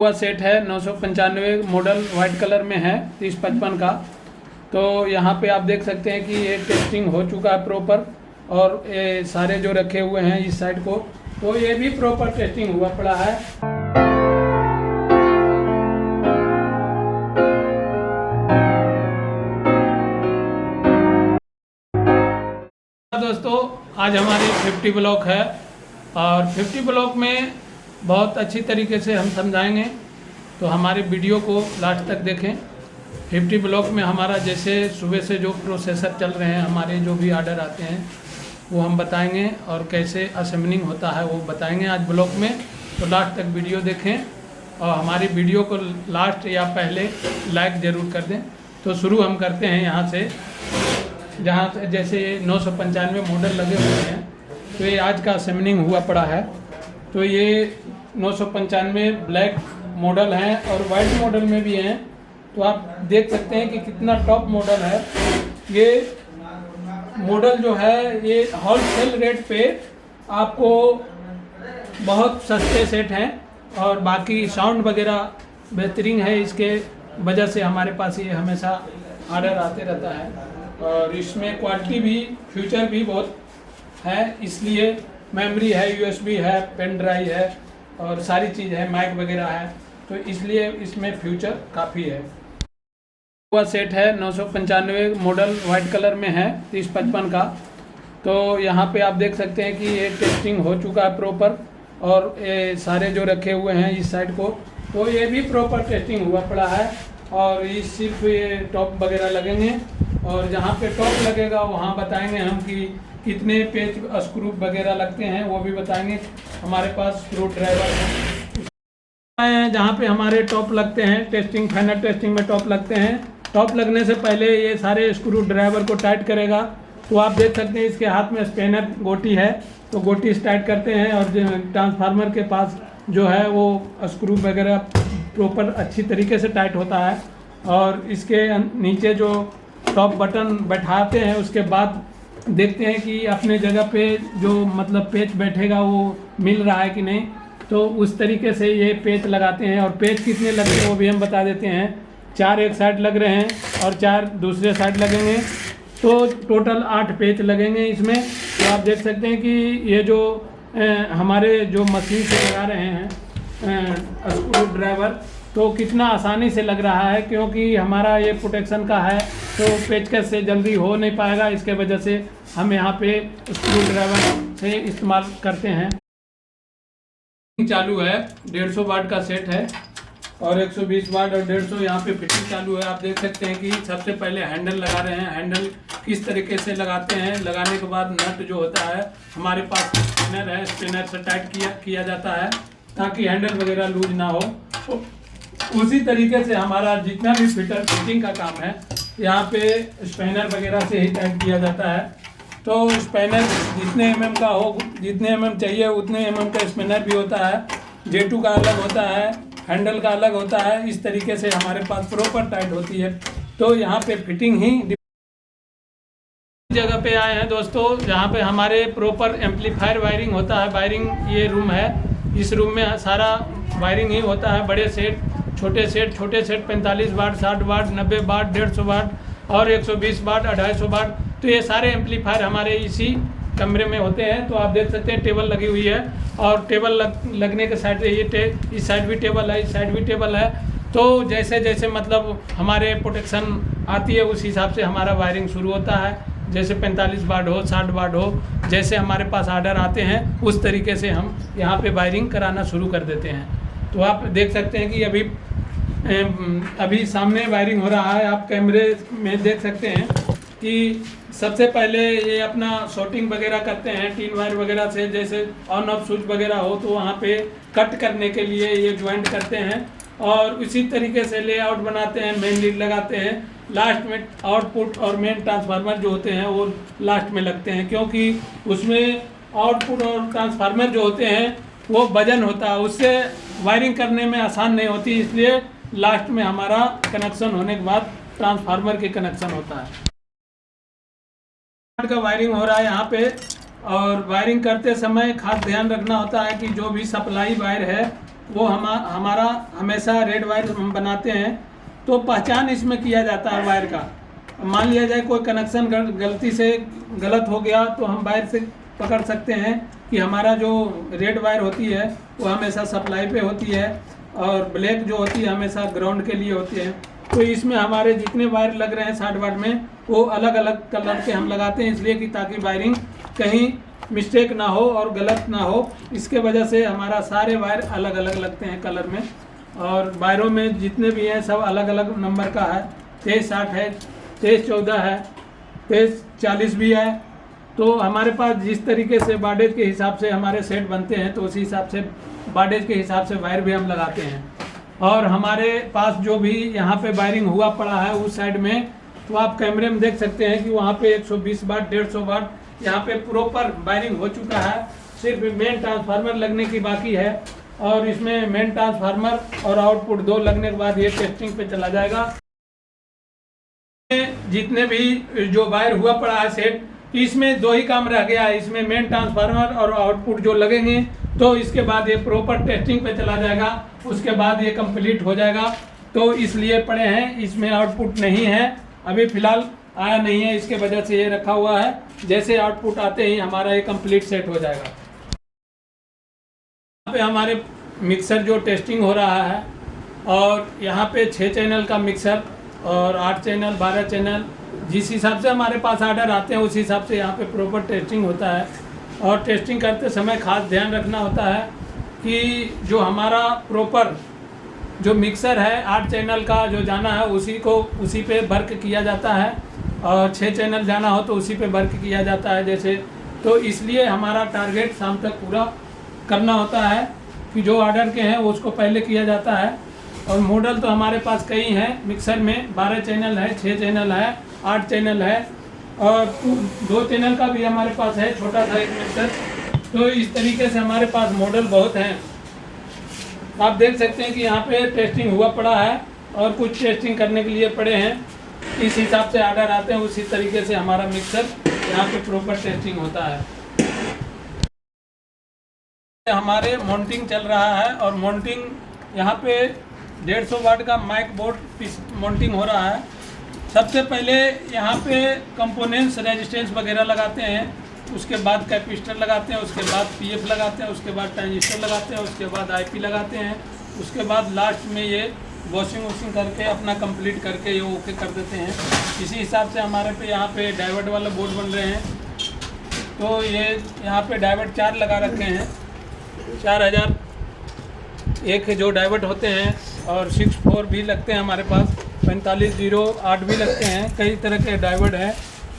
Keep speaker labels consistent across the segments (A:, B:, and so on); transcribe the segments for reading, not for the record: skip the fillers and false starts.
A: हुआ सेट है 995 model white colour में है 3055 का। तो यहाँ पे आप देख सकते हैं कि ये टेस्टिंग हो चुका है प्रॉपर, और ये सारे जो रखे हुए हैं इस साइड को, तो ये भी प्रॉपर टेस्टिंग हुआ पड़ा है। दोस्तों आज हमारी 50 ब्लॉक है, और 50 ब्लॉक में बहुत अच्छी तरीके से हम समझाएंगे, तो हमारे वीडियो को लास्ट तक देखें। 50 ब्लॉक में हमारा जैसे सुबह से जो प्रोसेसर चल रहे हैं, हमारे जो भी ऑर्डर आते हैं वो हम बताएंगे, और कैसे असेंबलिंग होता है वो बताएंगे आज ब्लॉक में। तो लास्ट तक वीडियो देखें, और हमारी वीडियो को लास्ट या पहले लाइक ज़रूर कर दें। तो शुरू हम करते हैं यहाँ से, जहाँ से जैसे 995 मॉडल लगे हुए हैं, तो ये आज का असेंबलिंग हुआ पड़ा है। तो ये 995 ब्लैक मॉडल हैं और वाइट मॉडल में भी हैं। तो आप देख सकते हैं कि कितना टॉप मॉडल है। ये मॉडल जो है ये होलसेल रेट पे आपको बहुत सस्ते सेट हैं, और बाकी साउंड वगैरह बेहतरीन है। इसके वजह से हमारे पास ये हमेशा ऑर्डर आते रहता है, और इसमें क्वालिटी भी फीचर भी बहुत है। इसलिए मेमोरी है, यूएसबी है, पेन ड्राइव है, और सारी चीज़ है, माइक वगैरह है, तो इसलिए इसमें फ्यूचर काफ़ी है। हुआ सेट है 995 मॉडल वाइट कलर में है 3055 का। तो यहाँ पे आप देख सकते हैं कि ये टेस्टिंग हो चुका है प्रॉपर, और ये सारे जो रखे हुए हैं इस साइड को, तो ये भी प्रॉपर टेस्टिंग हुआ पड़ा है। और ये सिर्फ ये टॉप वगैरह लगेंगे, और जहाँ पे टॉप लगेगा वहाँ बताएंगे हम कि कितने पेज स्क्रू वगैरह लगते हैं, वो भी बताएंगे। हमारे पास स्क्रू ड्राइवर हैं जहाँ पे हमारे टॉप लगते हैं, टेस्टिंग फाइनल टेस्टिंग में टॉप लगते हैं। टॉप लगने से पहले ये सारे स्क्रू ड्राइवर को टाइट करेगा। तो आप देख सकते हैं इसके हाथ में स्पेनर गोटी है, तो गोटी टाइट करते हैं, और ट्रांसफार्मर के पास जो है वो स्क्रू वगैरह प्रॉपर अच्छी तरीके से टाइट होता है। और इसके नीचे जो टॉप बटन बैठाते हैं, उसके बाद देखते हैं कि अपने जगह पे जो मतलब पेच बैठेगा वो मिल रहा है कि नहीं। तो उस तरीके से ये पेच लगाते हैं, और पेच कितने लगते हैं वो भी हम बता देते हैं। 4 एक साइड लग रहे हैं और 4 दूसरे साइड लगेंगे, तो टोटल 8 पेच लगेंगे इसमें। तो आप देख सकते हैं कि ये जो हमारे जो मशीन से लगा रहे हैं स्क्रू ड्राइवर, तो कितना आसानी से लग रहा है, क्योंकि हमारा ये प्रोटेक्शन का है, तो पेचकस से जल्दी हो नहीं पाएगा। इसके वजह से हम यहाँ पे स्क्रू ड्राइवर से इस्तेमाल करते हैं। चालू है 150 वाट का सेट है, और 120 वाट और 150 यहाँ पे फिटिंग चालू है। आप देख सकते हैं कि सबसे पहले हैंडल लगा रहे हैं। हैंडल किस तरीके से लगाते हैं, लगाने के बाद नट जो होता है, हमारे पास स्पिनर है, स्पिनर से टाइट किया जाता है ताकि हैंडल वगैरह लूज ना हो। तो उसी तरीके से हमारा जितना भी फिटिंग का काम है, यहाँ पे स्पेनर वगैरह से ही टाइट किया जाता है। तो स्पेनर जितने mm का हो, जितने mm चाहिए उतने mm का स्पेनर भी होता है। J2 का अलग होता है, हैंडल का अलग होता है। इस तरीके से हमारे पास प्रॉपर टाइट होती है। तो यहाँ पे फिटिंग ही जगह पे आए हैं दोस्तों, जहाँ पे हमारे प्रॉपर एम्पलीफायर वायरिंग होता है। वायरिंग ये रूम है, इस रूम में सारा वायरिंग ही होता है। बड़े सेट, छोटे सेट 45 वाट, 60 वाट, 90 वाट, 150 वाट और 120 वाट, 250 वाट। तो ये सारे एम्पलीफायर हमारे इसी कमरे में होते हैं। तो आप देख सकते हैं टेबल लगी हुई है, और टेबल लगने के साइड से ये इस साइड भी टेबल है, इस साइड भी टेबल है। तो जैसे जैसे मतलब हमारे प्रोटेक्शन आती है, उस हिसाब से हमारा वायरिंग शुरू होता है। जैसे 45 वाट हो, 60 वाट हो, जैसे हमारे पास ऑर्डर आते हैं उस तरीके से हम यहाँ पे वायरिंग कराना शुरू कर देते हैं। तो आप देख सकते हैं कि अभी सामने वायरिंग हो रहा है। आप कैमरे में देख सकते हैं कि सबसे पहले ये अपना शॉर्टिंग वगैरह करते हैं टीन वायर वगैरह से। जैसे ऑन ऑफ स्विच वगैरह हो तो वहाँ पे कट करने के लिए ये ज्वाइंट करते हैं, और इसी तरीके से लेआउट बनाते हैं, मेन लीड लगाते हैं। लास्ट में आउटपुट और मेन ट्रांसफार्मर जो होते हैं वो लास्ट में लगते हैं, क्योंकि उसमें आउटपुट और ट्रांसफार्मर जो होते हैं वो वजन होता है, उससे वायरिंग करने में आसान नहीं होती। इसलिए लास्ट में हमारा कनेक्शन होने के बाद ट्रांसफार्मर के कनेक्शन होता है। का वायरिंग हो रहा है यहाँ पे, और वायरिंग करते समय खास ध्यान रखना होता है कि जो भी सप्लाई वायर है वो हमारा हमेशा रेड वायर हम बनाते हैं तो पहचान इसमें किया जाता है वायर का। मान लिया जाए कोई कनेक्शन गलती से गलत हो गया तो हम वायर से पकड़ सकते हैं कि हमारा जो रेड वायर होती है वो हमेशा सप्लाई पे होती है और ब्लैक जो होती है हमेशा ग्राउंड के लिए होती है। तो इसमें हमारे जितने वायर लग रहे हैं 60 वाट में वो अलग अलग कलर के हम लगाते हैं, इसलिए कि ताकि वायरिंग कहीं मिस्टेक ना हो और गलत ना हो। इसके वजह से हमारा सारे वायर अलग अलग लगते हैं कलर में। और वायरों में जितने भी हैं सब अलग अलग नंबर का है, 2360 है, 2314 है, 2340 भी है। तो हमारे पास जिस तरीके से वाटेज के हिसाब से हमारे सेट बनते हैं तो उसी हिसाब से वाटेज के हिसाब से वायर भी हम लगाते हैं। और हमारे पास जो भी यहाँ पे वायरिंग हुआ पड़ा है उस साइड में, तो आप कैमरे में देख सकते हैं कि वहाँ पे 120 वाट 150 वाट यहाँ पे प्रॉपर वायरिंग हो चुका है। सिर्फ मेन ट्रांसफार्मर लगने की बाकी है और इसमें मेन ट्रांसफार्मर और आउटपुट 2 लगने के बाद ये टेस्टिंग पे चला जाएगा। जितने भी जो वायर हुआ पड़ा है सेट, इसमें 2 ही काम रह गया है, इसमें मेन ट्रांसफार्मर और आउटपुट जो लगेंगे तो इसके बाद ये प्रॉपर टेस्टिंग पे चला जाएगा, उसके बाद ये कंप्लीट हो जाएगा। तो इसलिए पड़े हैं, इसमें आउटपुट नहीं है अभी फ़िलहाल, आया नहीं है, इसके वजह से ये रखा हुआ है। जैसे आउटपुट आते ही हमारा ये कंप्लीट सेट हो जाएगा। यहाँ पे हमारे मिक्सर जो टेस्टिंग हो रहा है और यहाँ पे 6 चैनल का मिक्सर और 8 चैनल 12 चैनल जिस हिसाब से हमारे पास ऑर्डर आते हैं उस हिसाब से यहाँ पे प्रॉपर टेस्टिंग होता है। और टेस्टिंग करते समय खास ध्यान रखना होता है कि जो हमारा प्रॉपर जो मिक्सर है 8 चैनल का जो जाना है उसी पे वर्क किया जाता है और 6 चैनल जाना हो तो उसी पे वर्क किया जाता है जैसे। तो इसलिए हमारा टारगेट शाम तक पूरा करना होता है कि जो ऑर्डर के हैं उसको पहले किया जाता है। और मॉडल तो हमारे पास कई हैं मिक्सर में, 12 चैनल है, 6 चैनल है, 8 चैनल है और 2 चैनल का भी हमारे पास है, छोटा सा एक मिक्सर। तो इस तरीके से हमारे पास मॉडल बहुत हैं। आप देख सकते हैं कि यहाँ पे टेस्टिंग हुआ पड़ा है और कुछ टेस्टिंग करने के लिए पड़े हैं। इस हिसाब से ऑर्डर आते हैं उसी तरीके से हमारा मिक्सर यहाँ पे प्रॉपर टेस्टिंग होता है। हमारे माउंटिंग चल रहा है और माउंटिंग यहाँ पे 150 वाट का माइक बोर्ड माउंटिंग हो रहा है। सबसे पहले यहाँ पे कंपोनेंट्स रेजिस्टेंस वगैरह लगाते हैं, उसके बाद कैपेसिटर लगाते हैं, उसके बाद पीएफ लगाते हैं, उसके बाद ट्रांजिस्टर लगाते हैं, उसके बाद आईपी लगाते हैं, उसके बाद लास्ट में ये वॉशिंग करके अपना कंप्लीट करके ये ओके कर देते हैं। इसी हिसाब से हमारे पे यहाँ पे डाइवर्ट वाला बोर्ड बन रहे हैं। तो ये यहाँ पे डाइवर्ट 4 लगा रखे हैं, 4000 एक जो डाइवर्ट होते हैं और 6-4 भी लगते हैं हमारे पास, 4508 भी लगते हैं, कई तरह के डाइवर्ट हैं।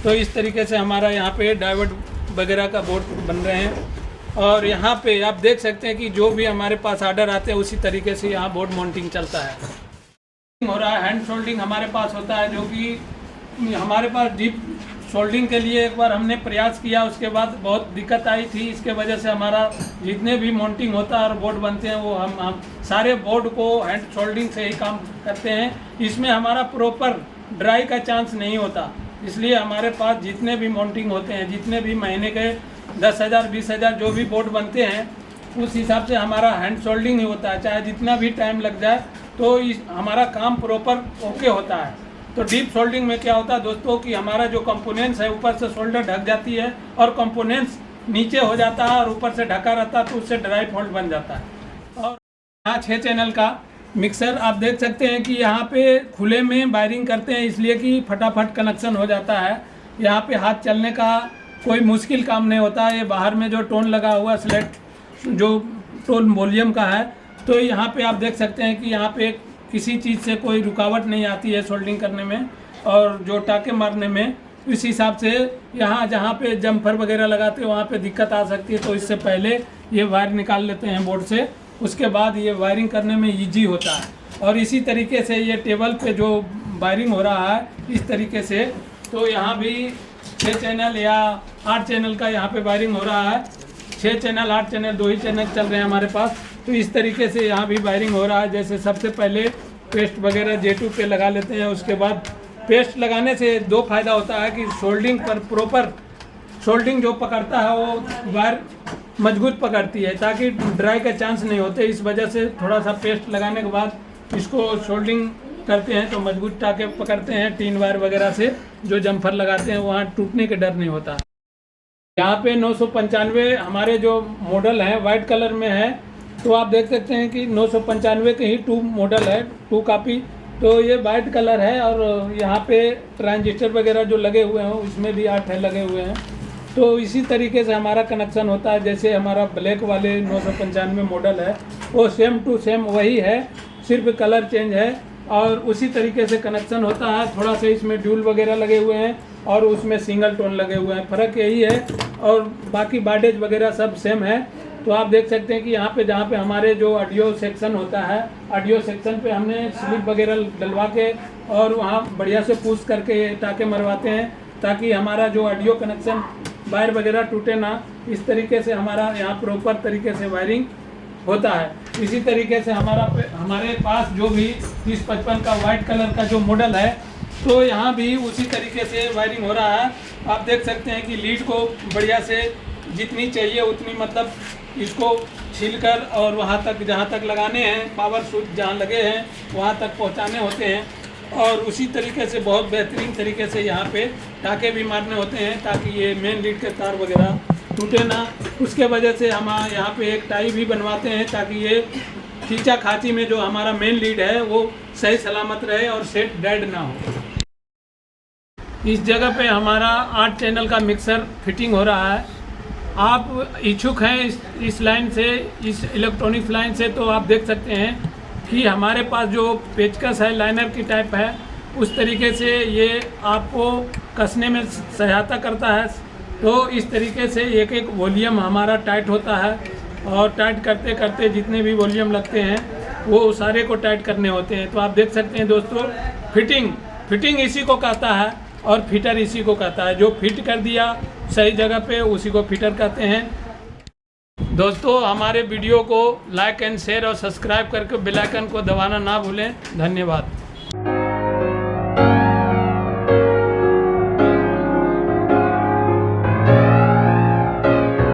A: तो इस तरीके से हमारा यहाँ पे डाइवर्ट वगैरह का बोर्ड बन रहे हैं। और यहाँ पे आप देख सकते हैं कि जो भी हमारे पास ऑर्डर आते हैं उसी तरीके से यहाँ बोर्ड माउंटिंग चलता है। हो रहा है हैंड सोल्डिंग हमारे पास होता है, जो कि हमारे पास डीप सोल्डिंग के लिए एक बार हमने प्रयास किया, उसके बाद बहुत दिक्कत आई थी। इसके वजह से हमारा जितने भी माउंटिंग होता है और बोर्ड बनते हैं वो हम सारे बोर्ड को हैंड सोल्डिंग से ही काम करते हैं। इसमें हमारा प्रॉपर ड्राई का चांस नहीं होता, इसलिए हमारे पास जितने भी माउंटिंग होते हैं, जितने भी महीने के 10,000 20,000 जो भी बोर्ड बनते हैं उस हिसाब से हमारा हैंड सोल्डिंग ही होता है। चाहे जितना भी टाइम लग जाए तो हमारा काम प्रॉपर ओके होता है। तो डीप सोल्डिंग में क्या होता है दोस्तों कि हमारा जो कंपोनेंट्स है ऊपर से सोल्डर ढक जाती है और कंपोनेंट्स नीचे हो जाता है और ऊपर से ढका रहता है, तो उससे ड्राई फॉल्ट बन जाता है। और यहाँ 6 चैनल का मिक्सर आप देख सकते हैं कि यहाँ पे खुले में वायरिंग करते हैं, इसलिए कि फटाफट कनेक्शन हो जाता है। यहाँ पे हाथ चलने का कोई मुश्किल काम नहीं होता है। ये बाहर में जो टोन लगा हुआ सेलेक्ट जो टोन वॉल्यूम का है, तो यहाँ पे आप देख सकते हैं कि यहाँ पे किसी चीज़ से कोई रुकावट नहीं आती है सोल्डिंग करने में और जो टाके मारने में। इस हिसाब से यहाँ जहाँ पे जम्फर वगैरह लगाते हैं वहाँ पे दिक्कत आ सकती है, तो इससे पहले ये वायर निकाल लेते हैं बोर्ड से, उसके बाद ये वायरिंग करने में ईजी होता है। और इसी तरीके से ये टेबल पे जो वायरिंग हो रहा है इस तरीके से, तो यहाँ भी 6 चैनल या 8 चैनल का यहाँ पे वायरिंग हो रहा है। 6 चैनल 8 चैनल 2 ही चैनल चल रहे हैं हमारे पास। तो इस तरीके से यहाँ भी वायरिंग हो रहा है। जैसे सबसे पहले पेस्ट वगैरह J2 पे लगा लेते हैं। उसके बाद पेस्ट लगाने से 2 फायदा होता है कि सोल्डिंग पर प्रॉपर सोल्डिंग जो पकड़ता है वो वायर मजबूत पकड़ती है, ताकि ड्राई का चांस नहीं होते। इस वजह से थोड़ा सा पेस्ट लगाने के बाद इसको सोल्डिंग करते हैं तो मजबूत टाके पकड़ते हैं। टीन वायर वगैरह से जो जम्फर लगाते हैं वहाँ टूटने के डर नहीं होता। यहाँ पे 995 हमारे जो मॉडल है वाइट कलर में है, तो आप देख सकते हैं कि 995 के ही 2 मॉडल है, 2 कापी। तो ये वाइट कलर है और यहाँ पे ट्रांजिस्टर वगैरह जो लगे हुए हैं उसमें भी 8 लगे हुए हैं। तो इसी तरीके से हमारा कनेक्शन होता है। जैसे हमारा ब्लैक वाले 995 मॉडल है वो सेम टू सेम वही है, सिर्फ कलर चेंज है और उसी तरीके से कनेक्शन होता है। थोड़ा सा इसमें ड्यूल वगैरह लगे हुए हैं और उसमें सिंगल टोन लगे हुए हैं, फ़र्क यही है। और बाकी बाडेज वगैरह सब सेम है। तो आप देख सकते हैं कि यहाँ पे जहाँ पे हमारे जो ऑडियो सेक्शन होता है, ऑडियो सेक्शन पे हमने स्लिप वगैरह डलवा के और वहाँ बढ़िया से पुश करके टाके मरवाते हैं, ताकि हमारा जो ऑडियो कनेक्शन वायर वगैरह टूटे ना। इस तरीके से हमारा यहाँ प्रॉपर तरीके से वायरिंग होता है। इसी तरीके से हमारे पास जो भी 3055 का वाइट कलर का जो मॉडल है, तो यहाँ भी उसी तरीके से वायरिंग हो रहा है। आप देख सकते हैं कि लीड को बढ़िया से जितनी चाहिए उतनी, मतलब इसको छीलकर और वहाँ तक जहाँ तक लगाने हैं, पावर स्विच जहाँ लगे हैं वहाँ तक पहुँचाने होते हैं। और उसी तरीके से बहुत बेहतरीन तरीके से यहाँ पे टाके भी मारने होते हैं, ताकि ये मेन लीड के तार वगैरह टूटे ना। उसके वजह से हम यहाँ पे एक टाई भी बनवाते हैं, ताकि ये खींचा खाची में जो हमारा मेन लीड है वो सही सलामत रहे और सेट डेड ना हो। इस जगह पे हमारा 8 चैनल का मिक्सर फिटिंग हो रहा है। आप इच्छुक हैं इस लाइन से, इस इलेक्ट्रॉनिक्स लाइन से, तो आप देख सकते हैं कि हमारे पास जो पेचकस है लाइनर की टाइप है, उस तरीके से ये आपको कसने में सहायता करता है। तो इस तरीके से एक एक वॉल्यूम हमारा टाइट होता है और टाइट करते करते जितने भी वॉल्यूम लगते हैं वो सारे को टाइट करने होते हैं। तो आप देख सकते हैं दोस्तों, फिटिंग इसी को कहता है और फिटर इसी को कहता है। जो फिट कर दिया सही जगह पे उसी को फिटर कहते हैं। दोस्तों, हमारे वीडियो को लाइक एंड शेयर और सब्सक्राइब करके बेल आइकन को दबाना ना भूलें। धन्यवाद।